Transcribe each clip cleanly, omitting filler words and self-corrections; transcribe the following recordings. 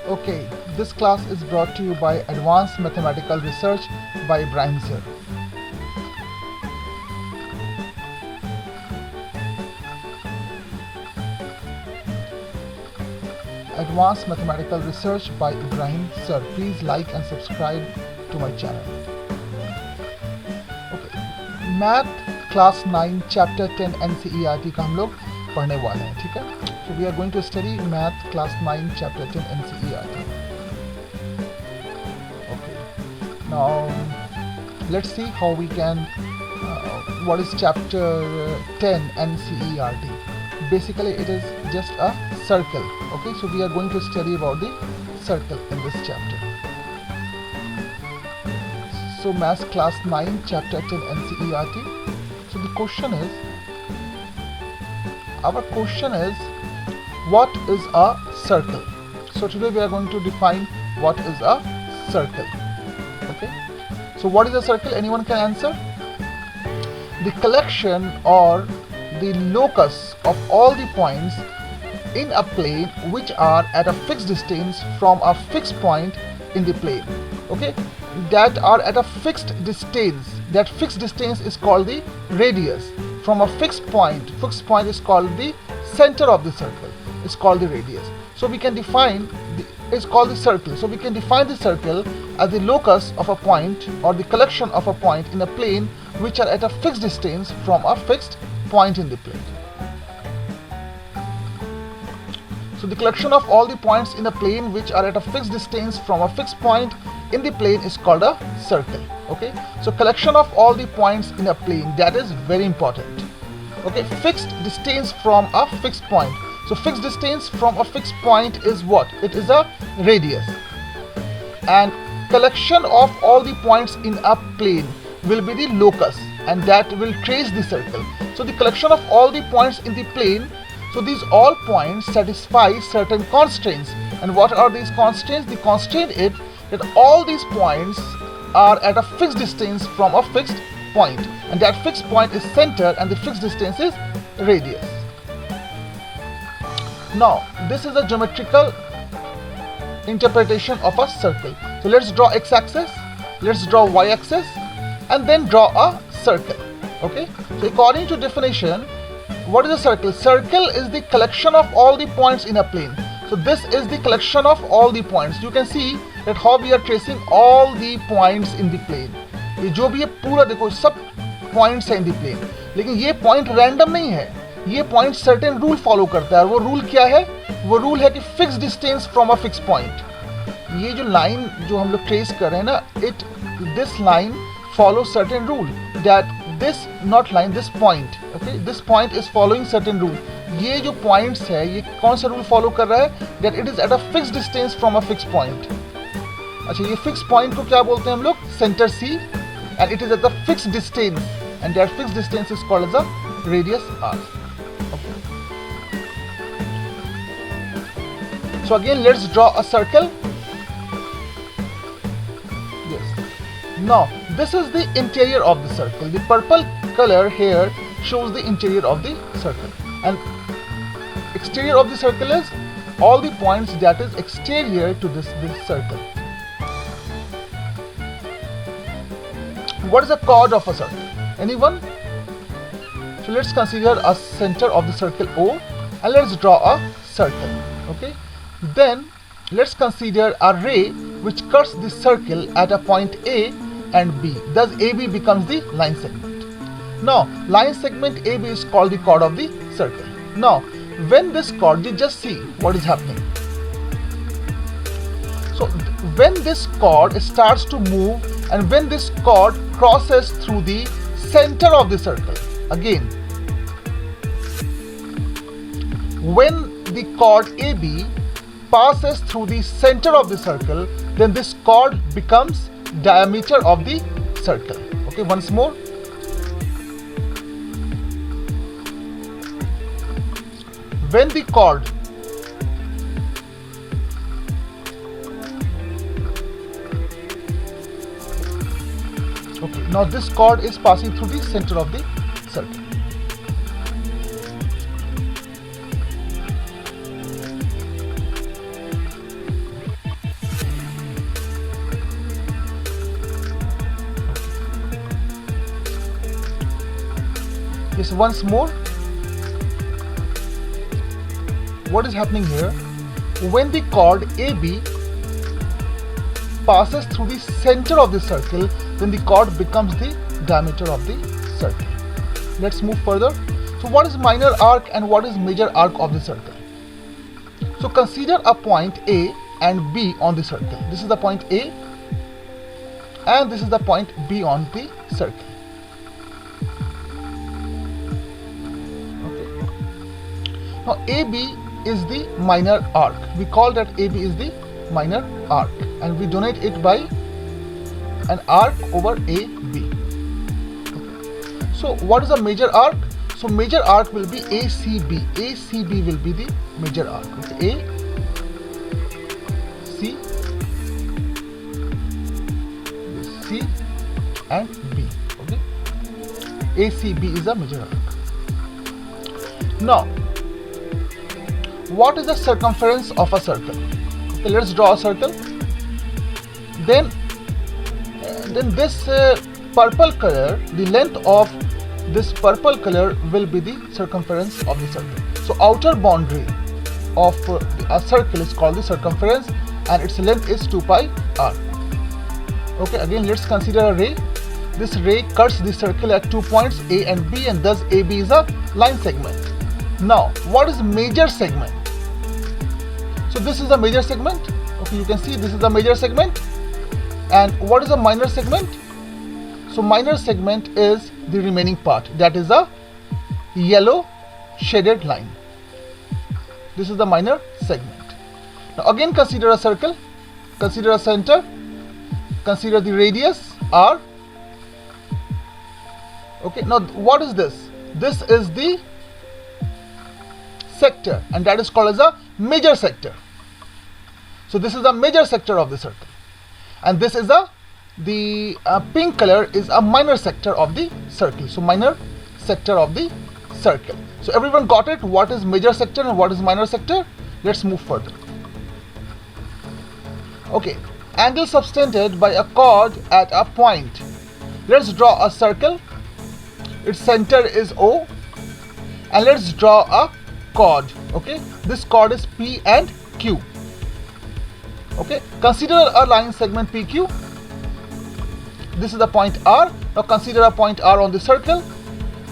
Okay, this class is brought to you by Advanced Mathematical Research by Ibrahim sir. Advanced Mathematical Research by Ibrahim sir. Please like and subscribe to my channel. Okay, Math Class 9 Chapter 10 NCERT का हम लोग पढ़ने वाले हैं, ठीक है? So we are going to study Math Class 9 Chapter 10 NCERT. Okay, now let's see how we can what is Chapter 10 NCERT. Basically it is just a circle. Okay, so we are going to study about the circle in this chapter. So Math Class 9 Chapter 10 NCERT. So the question is, our question is, what is a circle? So today we are going to define what is a circle. Okay, so what is a circle? Anyone can answer? The collection or the locus of all the points in a plane which are at a fixed distance from a fixed point in the plane. Okay, that are at a fixed distance. That fixed distance is called the radius. From a fixed point is called the center of the circle. It's called the radius. So we can define it's called the circle. So we can define the circle as the locus of a point or the collection of a point in a plane which are at a fixed distance from a fixed point in the plane. So the collection of all the points in a plane which are at a fixed distance from a fixed point in the plane is called a circle. Okay, so collection of all the points in a plane, that is very important. Okay, fixed distance from a fixed point. So fixed distance from a fixed point is what? It is a radius. And collection of all the points in a plane will be the locus, and that will trace the circle. So the collection of all the points in the plane, so these all points satisfy certain constraints. And what are these constraints? The constraint is that all these points are at a fixed distance from a fixed point, and that fixed point is center and the fixed distance is radius. Now this is a geometrical interpretation of a circle. So let's draw x-axis, let's draw y-axis, and then draw a circle. Okay, so according to definition, what is a circle? Circle is the collection of all the points in a plane. So this is the collection of all the points. You can see that how we are tracing all the points in the plane. ये जो भी है पूरा देखो सब points हैं in the plane. लेकिन ये point random नहीं है. ये point certain rule follow करता है. और वो rule क्या है? वो rule है कि fixed distance from a fixed point. ये जो line जो हम लोग trace कर रहे हैं ना, this line follows certain rule that this not line, this point. Okay, this point is following certain rule. ये जो points है, ये कौन सा rule follow कर रहा है? That it is at a fixed distance from a fixed point. अच्छा, ये fixed point को क्या बोलते हैं हम लोग? Center C, and it is at the fixed distance, and that fixed distance is called as a radius R. Okay. So again, let's draw a circle. Yes. Now this is the interior of the circle. The purple color here shows the interior of the circle, and exterior of the circle is all the points that is exterior to this circle. What is the chord of a circle? Anyone? So let's consider a center of the circle O, and let's draw a circle. Okay, then let's consider a ray which cuts the circle at a point A and B. Thus AB becomes the line segment. Now line segment AB is called the chord of the circle. Now when this chord, you just see what is happening. So when this chord starts to move, and when this chord crosses through the center of the circle, again when the chord AB passes through the center of the circle, then this chord becomes diameter of the circle. Okay, once more. When the chord now this chord is passing through the center of the circle. Yes, once more. What is happening here? When the chord AB passes through the center of the circle, then the chord becomes the diameter of the circle. Let's move further. So what is minor arc and what is major arc of the circle? So consider a point A and B on the circle. This is the point A and this is the point B on the circle. Okay. Now AB is the minor arc. We call that AB is the minor arc and we denote it by an arc over AB. Okay. So what is a major arc? So major arc will be ACB. ACB will be the major arc. Okay. A, C, C and B. Okay. ACB is a major arc. Now, what is the circumference of a circle? Okay, let's draw a circle. Then this purple color, the length of this purple color will be the circumference of the circle. So outer boundary of a circle is called the circumference and its length is 2 pi r. Okay, again let's consider a ray. This ray cuts the circle at 2 points A and B and thus AB is a line segment. Now what is major segment? So this is a major segment. Okay, you can see this is a major segment. And what is a minor segment? So minor segment is the remaining part, that is a yellow shaded line. This is the minor segment. Now again consider a circle, consider a center, consider the radius r. Okay, now what is this? This is the sector and that is called as a major sector. So this is a major sector of the circle and this is the pink color is a minor sector of the circle. So minor sector of the circle. So everyone got it? What is major sector and what is minor sector? Let's move further. Okay, angle subtended by a chord at a point. Let's draw a circle. Its center is O and let's draw a chord. Okay, this chord is P and Q. Okay, consider a line segment PQ. This is the point R. Now consider a point R on the circle.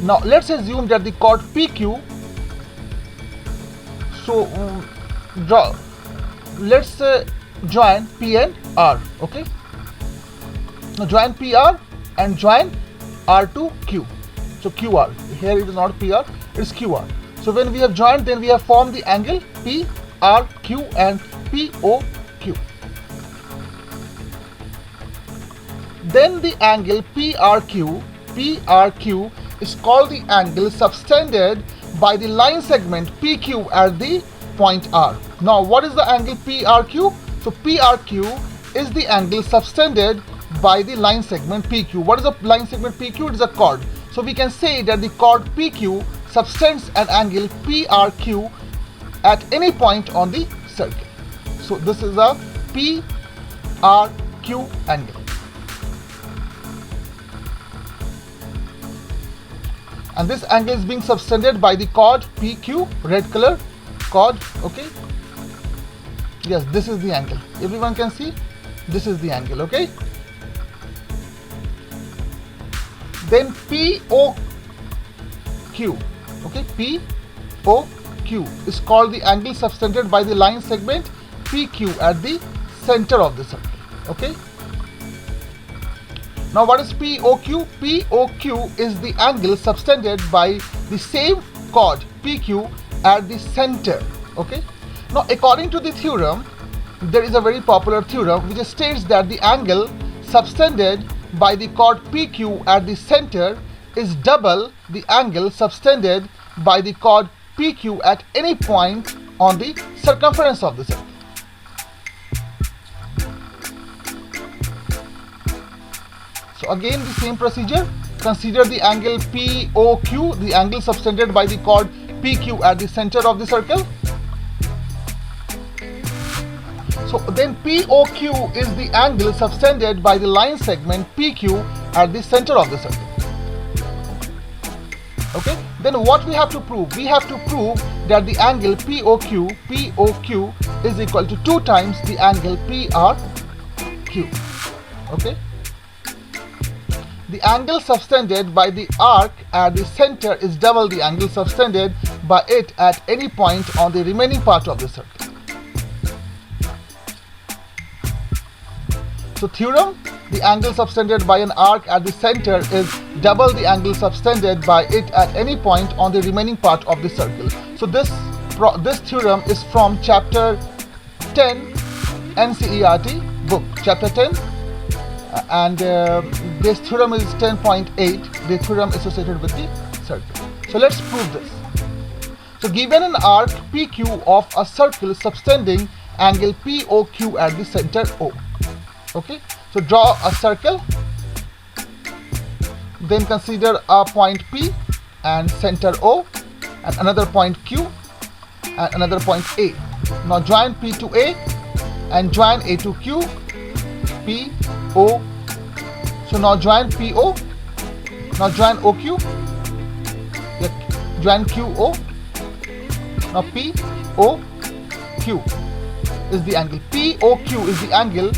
Now let's assume that the chord PQ. So let's join P and R. Okay. Now join PR and join R to Q. So QR. Here it is not PR. It is QR. So when we have joined, then we have formed the angle PRQ and POQ. Then the angle PRQ is called the angle subtended by the line segment PQ at the point R. Now what is the angle PRQ? So PRQ is the angle subtended by the line segment PQ. What is the line segment PQ? It is a chord. So we can say that the chord PQ subtends an angle PRQ at any point on the circle. So this is a PRQ angle. And this angle is being subtended by the chord PQ, red color chord. Okay. Yes, this is the angle. Everyone can see this is the angle. Okay. Then POQ. Okay, POQ is called the angle subtended by the line segment PQ at the center of the circle. Okay. Now what is POQ? POQ is the angle subtended by the same chord PQ at the center. Okay. Now according to the theorem, there is a very popular theorem which states that the angle subtended by the chord PQ at the center is double the angle subtended by the chord PQ at any point on the circumference of the circle. So again the same procedure. Consider the angle POQ, the angle subtended by the chord PQ at the center of the circle. So then POQ is the angle subtended by the line segment PQ at the center of the circle. Okay, then what we have to prove? We have to prove that the angle POQ is equal to 2 times the angle PRQ. Okay, the angle subtended by the arc at the center is double the angle subtended by it at any point on the remaining part of the circle. So theorem, the angle subtended by an arc at the center is double the angle subtended by it at any point on the remaining part of the circle. So this theorem is from chapter 10 NCERT book, chapter 10, and this theorem is 10.8, the theorem associated with the circle. So let's prove this. So given an arc PQ of a circle subtending angle POQ at the center O. Okay, so draw a circle, then consider a point P and center O, and another point Q and another point A. Now join P to A and join A to Q, P, O. So now join PO, now join OQ, join QO. Now POQ is the angle, POQ is the angle,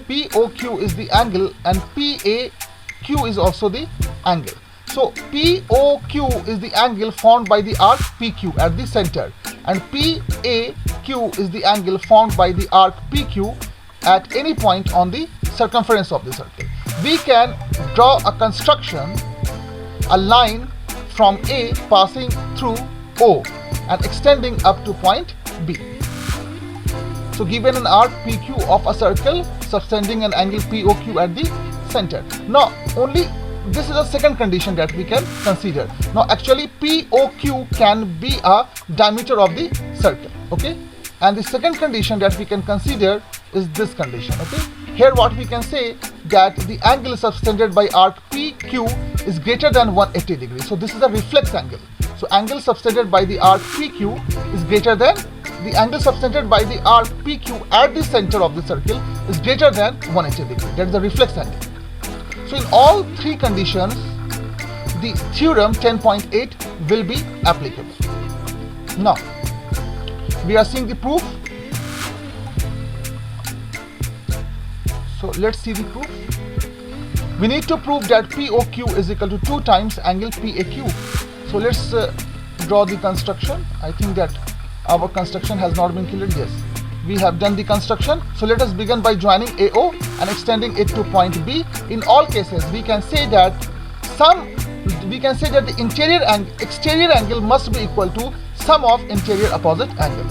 POQ is the angle, and PAQ is also the angle. So POQ is the angle formed by the arc PQ at the center, and PAQ is the angle formed by the arc PQ at any point on the circumference of the circle. We can draw a construction, a line from A passing through O and extending up to point B. So given an arc PQ of a circle subtending an angle POQ at the center. Now only this is the second condition that we can consider. Now actually POQ can be a diameter of the circle. Okay, and the second condition that we can consider is this condition. Okay, here what we can say that the angle subtended by arc PQ is greater than 180 degrees. So this is a reflex angle. So angle subtended by the arc PQ is greater than the angle subtended by the arc PQ at the center of the circle is greater than 180 degrees. That is the reflex angle. So in all three conditions, the theorem 10.8 will be applicable. Now we are seeing the proof. So let's see the proof. We need to prove that POQ is equal to 2 times angle PAQ. So let's draw the construction. I think that our construction has not been cleared. Yes, we have done the construction. So let us begin by joining AO and extending it to point B. In all cases, we can say that the exterior angle must be equal to sum of interior opposite angle.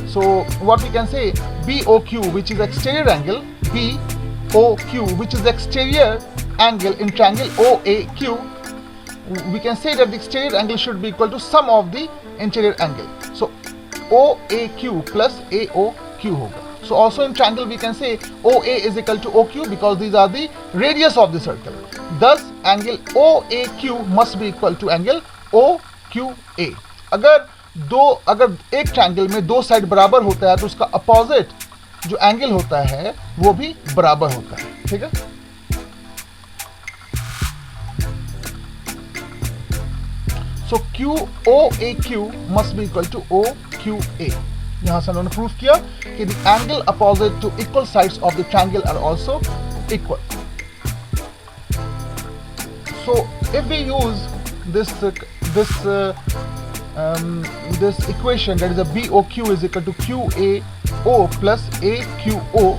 So what we can say, BOQ, which is exterior angle, BOQ, which is exterior angle in triangle OAQ, we can say that the exterior angle should be equal to sum of the interior angle. So OAQ plus AOQ hoga. So also in triangle we can say OA is equal to OQ because these are the radius of the circle. Thus angle OAQ must be equal to angle OQA. अगर एक triangle में दो side बराबर होता है तो उसका opposite जो एंगल होता है वो भी बराबर होता है. ठीक है. So QOAQ must be equal to OQA. यहाँ से उन्होंने प्रूफ किया कि the angle opposite to equal sides of the triangle are also equal. So if we use this equation, that is a BOQ is equal to QAO plus AQO,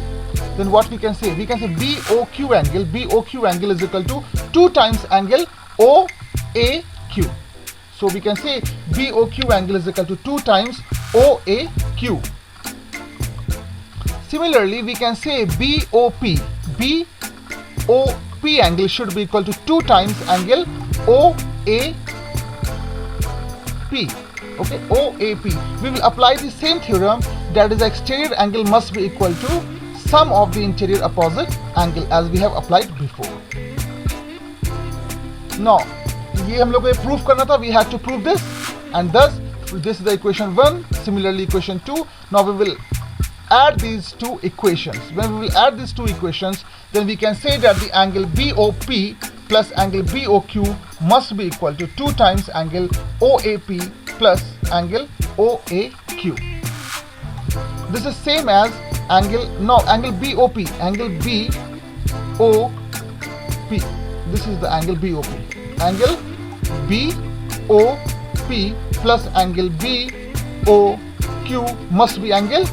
then what we can say? We can say BOQ angle is equal to 2 times angle OAQ. So we can say BOQ angle is equal to 2 times OAQ. Similarly, we can say BOP angle should be equal to 2 times angle OAP. Okay, OAP. We will apply the same theorem, that is exterior angle must be equal to sum of the interior opposite angle as we have applied before. Now, ये हम लोग को proof करना था. We had to prove this, and thus this is the equation 1. Similarly, equation 2. Now we will add these two equations. When we will add these two equations, then we can say that the angle BOP plus angle BOQ must be equal to 2 times angle OAP plus angle OAQ. This is same as angle BOP. Angle BOP. This is the angle BOP. Angle BOP plus angle BOQ must be angle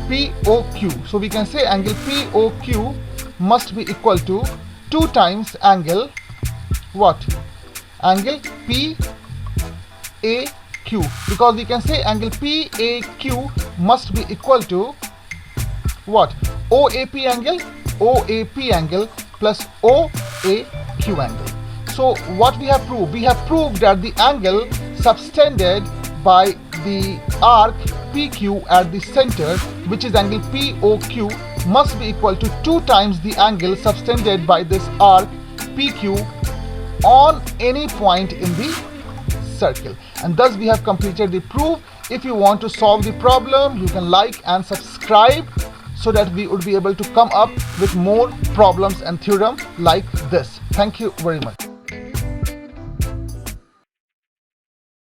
POQ. So we can say angle POQ must be equal to 2 times angle what? Angle PAQ, because we can say angle PAQ must be equal to what? OAP angle plus OAQ angle. So what we have proved? We have proved that the angle subtended by the arc PQ at the center, which is angle POQ, must be equal to 2 times the angle subtended by this arc PQ on any point in the circle. And thus we have completed the proof. If you want to solve the problem, you can like and subscribe so that we would be able to come up with more problems and theorem like this. Thank you very much.